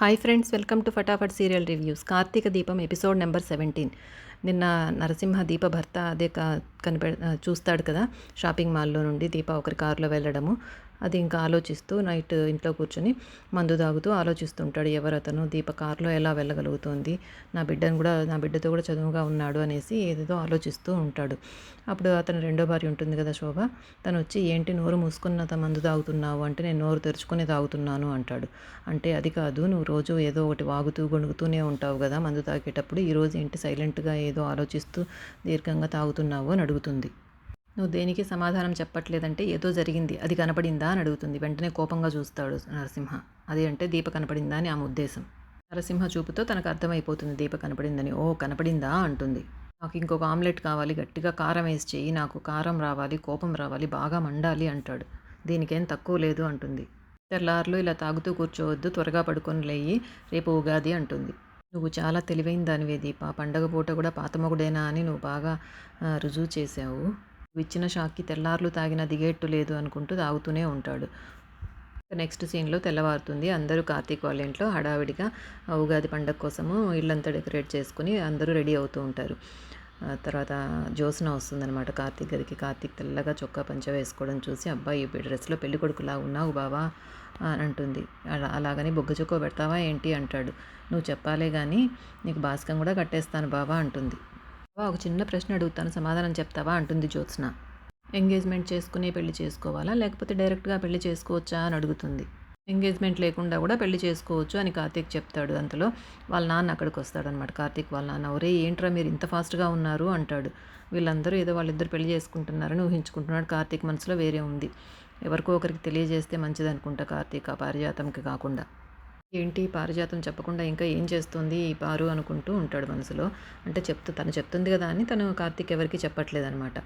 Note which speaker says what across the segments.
Speaker 1: Hi friends, welcome to Fatafat serial reviews. Karthika Deepam episode number 17. నిన్న నరసింహ దీప భర్త అదే చూస్తాడు కదా, షాపింగ్ మాల్లో నుండి దీప ఒకరి కారులో వెళ్ళడము. అది ఇంకా ఆలోచిస్తూ నైట్ ఇంట్లో కూర్చొని మందు తాగుతూ ఆలోచిస్తుంటాడు. ఎవరతను, దీప కారులో ఎలా వెళ్ళగలుగుతుంది, నా బిడ్డతో కూడా చదువుగా ఉన్నాడు అనేసి ఏదేదో ఆలోచిస్తూ ఉంటాడు. అప్పుడు అతను రెండో భార్య ఉంటుంది కదా, శోభ, తను వచ్చి ఏంటి నోరు మూసుకున్న మందు తాగుతున్నావు అంటే, నేను నోరు తెరుచుకుని తాగుతున్నాను అంటాడు. అంటే అది కాదు, నువ్వు రోజు ఏదో ఒకటి వాగుతూ గొణుగుతూనే ఉంటావు కదా మందు తాగేటప్పుడు, ఈరోజు ఏంటి సైలెంట్గా ఏదో ఆలోచిస్తూ దీర్ఘంగా తాగుతున్నావు అని అడుగుతుంది. నువ్వు దేనికి సమాధానం చెప్పట్లేదంటే ఏదో జరిగింది, అది కనపడిందా అని అడుగుతుంది. వెంటనే కోపంగా చూస్తాడు నరసింహ. అది అంటే దీప కనపడిందా అని ఆమె ఉద్దేశం. నరసింహ చూపుతో తనకు అర్థమైపోతుంది దీప కనపడిందని. ఓ కనపడిందా అంటుంది. నాకు ఇంకొక ఆమ్లెట్ కావాలి, గట్టిగా కారం వేసి చెయ్యి, నాకు కారం రావాలి, కోపం రావాలి, బాగా మండాలి అంటాడు. దీనికేం తక్కువ లేదు అంటుంది. తెల్లార్లు ఇలా తాగుతూ కూర్చోవద్దు, త్వరగా పడుకొని లేయి, రేపు ఉగాది అంటుంది. నువ్వు చాలా తెలివైన దానివే దీప, పండగ పూట కూడా పాతమొగుడేనా అని నువ్వు బాగా రుజువు చేశావు. ఇచ్చిన షాక్కి తెల్లార్లు తాగినా దిగేట్టు లేదు అనుకుంటూ తాగుతూనే ఉంటాడు. నెక్స్ట్ సీన్లో తెల్లవారుతుంది. అందరూ కార్తీక్ వాళ్ళ ఇంట్లో హడావిడిగా ఉగాది పండగ కోసము ఇల్లంతా డెకరేట్ చేసుకుని అందరూ రెడీ అవుతూ ఉంటారు. తర్వాత జ్యోత్స్న వస్తుందన్నమాట కార్తీక్ గదికి. కార్తీక్ తెల్లగా చొక్కా పంచ వేసుకోవడం చూసి, అబ్బాయి ఈ డ్రెస్లో పెళ్లి కొడుకులా ఉన్నావు బావా అని అంటుంది. అలాగని బొగ్గ చొక్క పెడతావా ఏంటి అంటాడు. నువ్వు చెప్పాలే కానీ నీకు బాస్కం కూడా కట్టేస్తాను బావా అంటుంది. ఒక చిన్న ప్రశ్న అడుగుతాను, సమాధానం చెప్తావా అంటుంది జ్యోత్స్న. ఎంగేజ్మెంట్ చేసుకుని పెళ్లి చేసుకోవాలా, లేకపోతే డైరెక్ట్గా పెళ్లి చేసుకోవచ్చా అని అడుగుతుంది. ఎంగేజ్మెంట్ లేకుండా కూడా పెళ్లి చేసుకోవచ్చు అని కార్తీక్ చెప్తాడు. అంతలో వాళ్ళ నాన్న అక్కడికి వస్తాడనమాట. కార్తీక్ వాళ్ళ నాన్న, ఒరే ఏంట్రా మీరు ఇంత ఫాస్ట్గా ఉన్నారు అంటాడు. వీళ్ళందరూ ఏదో వాళ్ళిద్దరు పెళ్లి చేసుకుంటున్నారని ఊహించుకుంటున్నాడు. కార్తీక్ మనసులో వేరే ఉంది. ఎవరికో ఒకరికి తెలియజేస్తే మంచిది అనుకుంటా కార్తీక్, ఆ పారిజాతంకి కాకుండా. ఏంటి పారిజాతం చెప్పకుండా ఇంకా ఏం చేస్తుంది ఈ పారు అనుకుంటూ ఉంటాడు మనసులో. అంటే తను చెప్తుంది కదా అని తను కార్తీక్ ఎవరికి చెప్పట్లేదనమాట.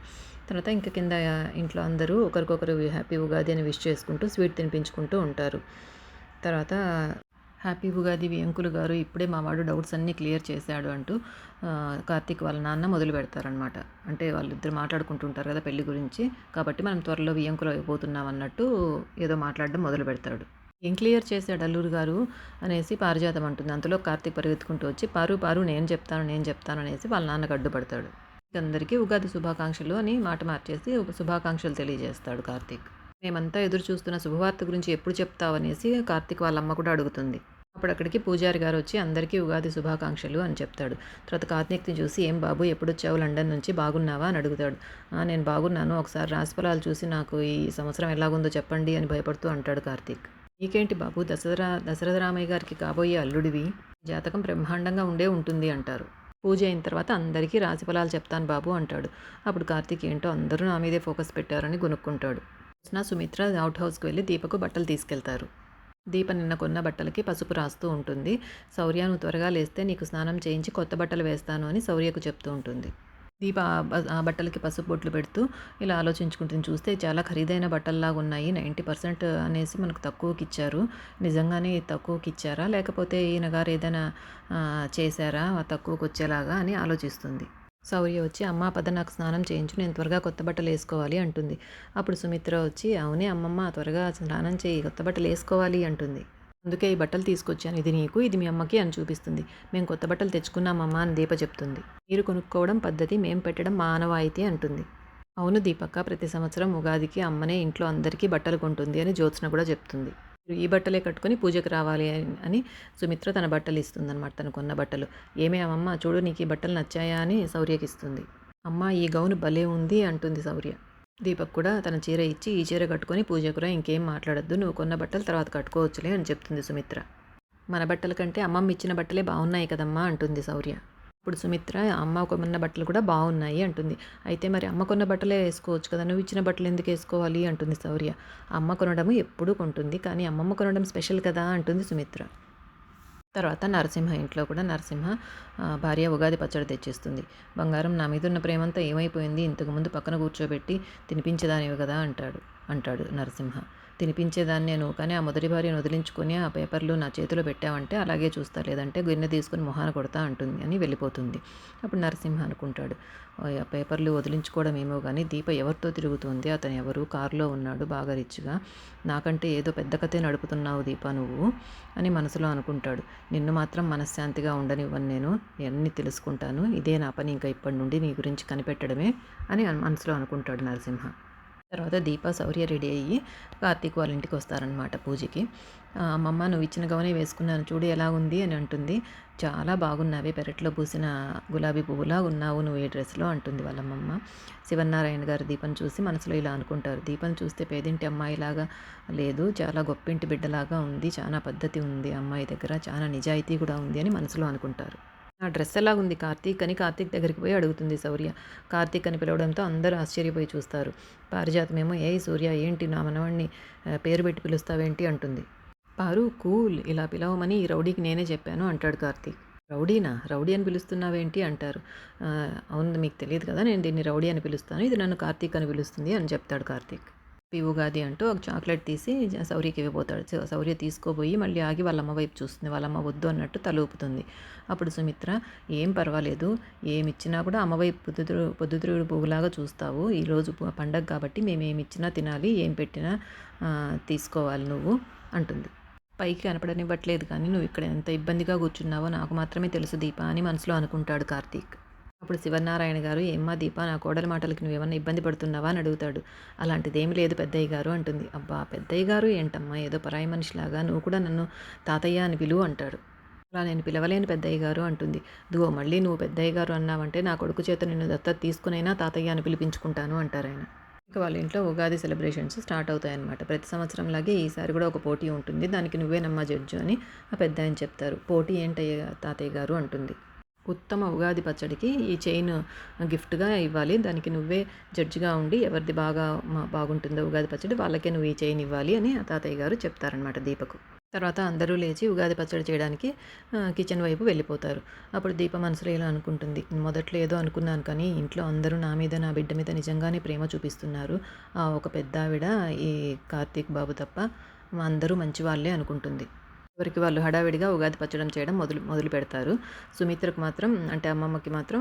Speaker 1: తర్వాత ఇంకా కింద ఇంట్లో అందరూ ఒకరికొకరు హ్యాపీ ఉగాది అని విష్ చేసుకుంటూ స్వీట్ తినిపించుకుంటూ ఉంటారు. తర్వాత హ్యాపీ ఉగాది అంకుల్ గారు, ఇప్పుడే మా వాడు డౌట్స్ అన్నీ క్లియర్ చేశాడు అంటూ కార్తీక్ వాళ్ళ నాన్న మొదలు పెడతారనమాట. అంటే వాళ్ళిద్దరు మాట్లాడుకుంటుంటారు కదా పెళ్లి గురించి, కాబట్టి మనం త్వరలో వియంకులు అయిపోతున్నాం అన్నట్టు ఏదో మాట్లాడడం మొదలు పెడతాడు. ఏం క్లియర్ చేశాడు అల్లూరు గారు అనేసి పారిజాతం అంటుంది. అంతలో కార్తీక్ పరిగెత్తుకుంటూ వచ్చి, పారు నేను చెప్తాను అనేసి వాళ్ళ నాన్నకు అడ్డుపడతాడు. అందరికీ ఉగాది శుభాకాంక్షలు అని మాట మార్చేసి శుభాకాంక్షలు తెలియజేస్తాడు కార్తీక్. మేమంతా ఎదురు చూస్తున్న శుభవార్త గురించి ఎప్పుడు చెప్తావు అనేసి కార్తీక్ వాళ్ళ అమ్మ కూడా అడుగుతుంది. అప్పుడు అక్కడికి పూజారి గారు వచ్చి అందరికీ ఉగాది శుభాకాంక్షలు అని చెప్తాడు. తర్వాత కార్తీక్ని చూసి, ఏం బాబు ఎప్పుడు వచ్చావు లండన్ నుంచి, బాగున్నావా అని అడుగుతాడు. నేను బాగున్నాను, ఒకసారి రాశిఫలాలు చూసి నాకు ఈ సంవత్సరం ఎలాగుందో చెప్పండి అని భయపడుతూ అంటాడు కార్తీక్. నీకేంటి బాబు, దశరథ రామయ్య గారికి కాబోయే అల్లుడివి, జాతకం బ్రహ్మాండంగా ఉంటుంది అంటారు. పూజ అయిన తర్వాత అందరికీ రాశిఫలాలు చెప్తాను బాబు అంటాడు. అప్పుడు కార్తీక్ ఏంటో అందరూ నా మీదే ఫోకస్ పెట్టారని గొనుక్కుంటాడు. సుమిత్ర అవుట్ హౌస్కి వెళ్ళి దీపకు బట్టలు తీసుకెళ్తారు. దీప నిన్న కొన్న బట్టలకి పసుపు రాస్తూ ఉంటుంది. శౌర్య, నువ్వు త్వరగా లేస్తే నీకు స్నానం చేయించి కొత్త బట్టలు వేస్తాను అని శౌర్యకు చెప్తూ ఉంటుంది. దీప ఆ బట్టలకి పసుపు బొట్లు పెడుతూ ఇలా ఆలోచించుకుంటుంది. చూస్తే చాలా ఖరీదైన బట్టల్లాగా ఉన్నాయి, 90% అనేసి మనకు తక్కువకి ఇచ్చారు. నిజంగానే తక్కువకి ఇచ్చారా, లేకపోతే ఈయన గారు ఏదైనా చేశారా తక్కువకి వచ్చేలాగా అని ఆలోచిస్తుంది. శౌర్య వచ్చి, అమ్మ పద నాకు స్నానం చేయించు, నేను త్వరగా కొత్త బట్టలు వేసుకోవాలి అంటుంది. అప్పుడు సుమిత్ర వచ్చి, అవునే అమ్మమ్మ, త్వరగా స్నానం చేయి, కొత్త బట్టలు వేసుకోవాలి అంటుంది. అందుకే ఈ బట్టలు తీసుకొచ్చాను, ఇది నీకు, ఇది మీ అమ్మకి అని చూపిస్తుంది. మేము కొత్త బట్టలు తెచ్చుకున్నామమ్మా అని దీప చెప్తుంది. మీరు కొనుక్కోవడం పద్ధతి, మేం పెట్టడం మా ఆనవాయితీ అంటుంది. అవును దీపక్క, ప్రతి సంవత్సరం ఉగాదికి అమ్మనే ఇంట్లో అందరికీ బట్టలు కొంటుంది అని జ్యోత్స్న కూడా చెప్తుంది. మీరు ఈ బట్టలే కట్టుకొని పూజకు రావాలి అని సుమిత్ర తన బట్టలు ఇస్తుందన్నమాట, తను కొన్న బట్టలు. ఏమే అమ్మమ్మ చూడు, నీకు ఈ బట్టలు నచ్చాయా అని శౌర్యకి ఇస్తుంది. అమ్మ ఈ గౌను భలే ఉంది అంటుంది శౌర్య. దీపక్ కూడా తన చీర ఇచ్చి, ఈ చీర కట్టుకొని పూజకురా, ఇంకేం మాట్లాడద్దు, నువ్వు కొన్న బట్టలు తర్వాత కట్టుకోవచ్చులే అని చెప్తుంది సుమిత్ర. మన బట్టల కంటే అమ్మమ్మ ఇచ్చిన బట్టలే బాగున్నాయి కదమ్మా అంటుంది శౌర్య. ఇప్పుడు సుమిత్ర, అమ్మ కొన్న బట్టలు కూడా బాగున్నాయి అంటుంది. అయితే మరి అమ్మ కొన్న బట్టలే వేసుకోవచ్చు కదా, నువ్వు ఇచ్చిన బట్టలు ఎందుకు వేసుకోవాలి అంటుంది శౌర్య. అమ్మ కొనడము ఎప్పుడూ కొంటుంది, కానీ అమ్మమ్మ కొనడం స్పెషల్ కదా అంటుంది సుమిత్ర. తర్వాత నరసింహ ఇంట్లో కూడా నరసింహ భార్య ఉగాది పచ్చడి తెచ్చేస్తుంది. బంగారం, నా మీద ఉన్న ప్రేమంతా ఏమైపోయింది, ఇంతకుముందు పక్కన కూర్చోబెట్టి తినిపించేదానివి కదా అంటాడు నరసింహ. తినిపించేదాన్ని నేను, కానీ ఆ మొదటి భార్యను వదిలించుకొని ఆ పేపర్లు నా చేతిలో పెట్టావంటే అలాగే చూస్తా, లేదంటే గిన్నె తీసుకుని మొహాన కొడతా అంటుంది అని వెళ్ళిపోతుంది. అప్పుడు నరసింహ అనుకుంటాడు, ఆ పేపర్లు వదిలించుకోవడం ఏమో కానీ దీప ఎవరితో తిరుగుతుంది, అతను ఎవరు, కారులో ఉన్నాడు బాగా రిచ్గా, నాకంటే ఏదో పెద్ద కథే నడుపుతున్నావు దీప నువ్వు అని మనసులో అనుకుంటాడు. నిన్ను మాత్రం మనశ్శాంతిగా ఉండనివ్వను, నేను అన్నీ తెలుసుకుంటాను, ఇదే నా పని ఇంకా ఇప్పటి నుండి నీ గురించి కనిపెట్టడమే అని మనసులో అనుకుంటాడు నరసింహ. తర్వాత దీప శౌర్య రెడీ అయ్యి కార్తీక్ వాళ్ళ ఇంటికి వస్తారనమాట పూజకి. అమ్మమ్మ నువ్వు ఇచ్చిన గవనే వేసుకున్నాను చూడు ఎలా ఉంది అని అంటుంది. చాలా బాగున్నావే, పెరట్లో పూసిన గులాబీ పువ్వులా ఉన్నావు నువ్వు ఈ డ్రెస్లో అంటుంది వాళ్ళమ్మమ్మ. శివనారాయణ గారు దీపం చూసి మనసులో ఇలా అనుకుంటారు, దీపం చూస్తే పేదింటి అమ్మాయిలాగా లేదు, చాలా గొప్పింటి బిడ్డలాగా ఉంది, చాలా పద్ధతి ఉంది అమ్మాయి దగ్గర, చాలా నిజాయితీ కూడా ఉంది అని మనసులో అనుకుంటారు. ఆ డ్రెస్ ఎలాగుంది కార్తీక్ అని కార్తీక్ దగ్గరికి పోయి అడుగుతుంది శౌర్య. కార్తీక్ అని పిలవడంతో అందరూ ఆశ్చర్యపోయి చూస్తారు. పారిజాతమేమో ఏయ్ సూర్య ఏంటి నా మనవాడిని పేరు పెట్టి పిలుస్తావేంటి అంటుంది. పారు కూల్, ఇలా పిలవమని ఈ రౌడీకి నేనే చెప్పాను అంటాడు కార్తీక్. రౌడీనా, రౌడీ అని పిలుస్తున్నావేంటి అంటారు. అవును మీకు తెలియదు కదా, నేను దీన్ని రౌడీ అని పిలుస్తాను, ఇది నన్ను కార్తీక్ అని పిలుస్తుంది అని చెప్తాడు కార్తీక్. హ్యాపీ ఉగాది అంటూ ఒక చాక్లెట్ తీసి శౌర్యకి ఇవ్వబోతాడు. శౌర్య తీసుకోబోయి మళ్ళీ ఆగి వాళ్ళమ్మ వైపు చూస్తుంది. వాళ్ళమ్మ వద్దు అన్నట్టు తల ఊపుతుంది. అప్పుడు సుమిత్ర, ఏం పర్వాలేదు, ఏమి ఇచ్చినా కూడా అమ్మ వైపు పొద్దుతిరుగుడు పువ్వులాగా చూస్తావు, ఈరోజు పండగ కాబట్టి మేము ఏమి ఇచ్చినా తినాలి, ఏం పెట్టినా తీసుకోవాలి నువ్వు అంటుంది. పైకి కనపడనివ్వట్లేదు కానీ నువ్వు ఇక్కడ ఎంత ఇబ్బందిగా కూర్చున్నావో నాకు మాత్రమే తెలుసు దీప అని మనసులో అనుకుంటాడు కార్తీక్. అప్పుడు శివనారాయణ గారు, ఏమ్మా దీప నా కోడల మాటలకి నువ్వేమన్నా ఇబ్బంది పడుతున్నావా అని అడుగుతాడు. అలాంటిదేమీ లేదు పెద్దయ్య గారు అంటుంది. అబ్బా పెద్దయ్య గారు ఏంటమ్మా, ఏదో పరాయి మనిషిలాగా, నువ్వు కూడా నన్ను తాతయ్య అని పిలువు అంటాడు. అలా నేను పిలవలేని పెద్దయ్య గారు అంటుంది. దుగో మళ్ళీ నువ్వు పెద్దయ్య గారు అన్నావంటే నా కొడుకు చేత నిన్ను దత్తత తీసుకునైనా తాతయ్య అని పిలిపించుకుంటాను అంటారు ఆయన. ఇక వాళ్ళ ఇంట్లో ఉగాది సెలబ్రేషన్స్ స్టార్ట్ అవుతాయన్నమాట. ప్రతి సంవత్సరంలాగే ఈసారి కూడా ఒక పోటీ ఉంటుంది, దానికి నువ్వేనమ్మా జడ్జు అని ఆ పెద్ద ఆయన చెప్తారు. పోటీ ఏంటయ్య తాతయ్య గారు అంటుంది. ఉత్తమ ఉగాది పచ్చడికి ఈ చైన్ గిఫ్ట్గా ఇవ్వాలి, దానికి నువ్వే జడ్జిగా ఉండి ఎవరిది బాగుంటుందో ఉగాది పచ్చడి వాళ్ళకే నువ్వు ఈ చైన్ ఇవ్వాలి అని ఆ తాతయ్య గారు చెప్తారనమాట దీపకు. తర్వాత అందరూ లేచి ఉగాది పచ్చడి చేయడానికి కిచెన్ వైపు వెళ్ళిపోతారు. అప్పుడు దీప మనసులో ఇలా అనుకుంటుంది, మొదట్లో ఏదో అనుకున్నాను కానీ ఇంట్లో అందరూ నా మీద నా బిడ్డ మీద నిజంగానే ప్రేమ చూపిస్తున్నారు, ఒక పెద్ద ఆవిడ ఈ కార్తీక్ బాబు తప్ప అందరూ మంచి వాళ్ళే అనుకుంటుంది. ఎవరికి వాళ్ళు హడావిడిగా ఉగాది పచ్చడం చేయడం మొదలు పెడతారు. సుమిత్రకు మాత్రం అంటే అమ్మమ్మకి మాత్రం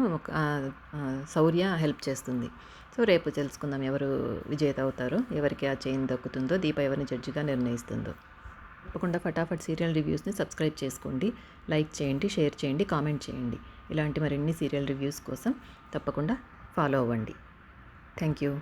Speaker 1: శౌర్య హెల్ప్ చేస్తుంది. సో రేపు తెలుసుకుందాం ఎవరు విజేత అవుతారో, ఎవరికి ఆ చైన్ దక్కుతుందో, దీప ఎవరిని జడ్జిగా నిర్ణయిస్తుందో. తప్పకుండా ఫటాఫట్ సీరియల్ రివ్యూస్ని సబ్స్క్రైబ్ చేసుకోండి, లైక్ చేయండి, షేర్ చేయండి, కామెంట్ చేయండి. ఇలాంటి మరిన్ని సీరియల్ రివ్యూస్ కోసం తప్పకుండా ఫాలో అవ్వండి. Thank you.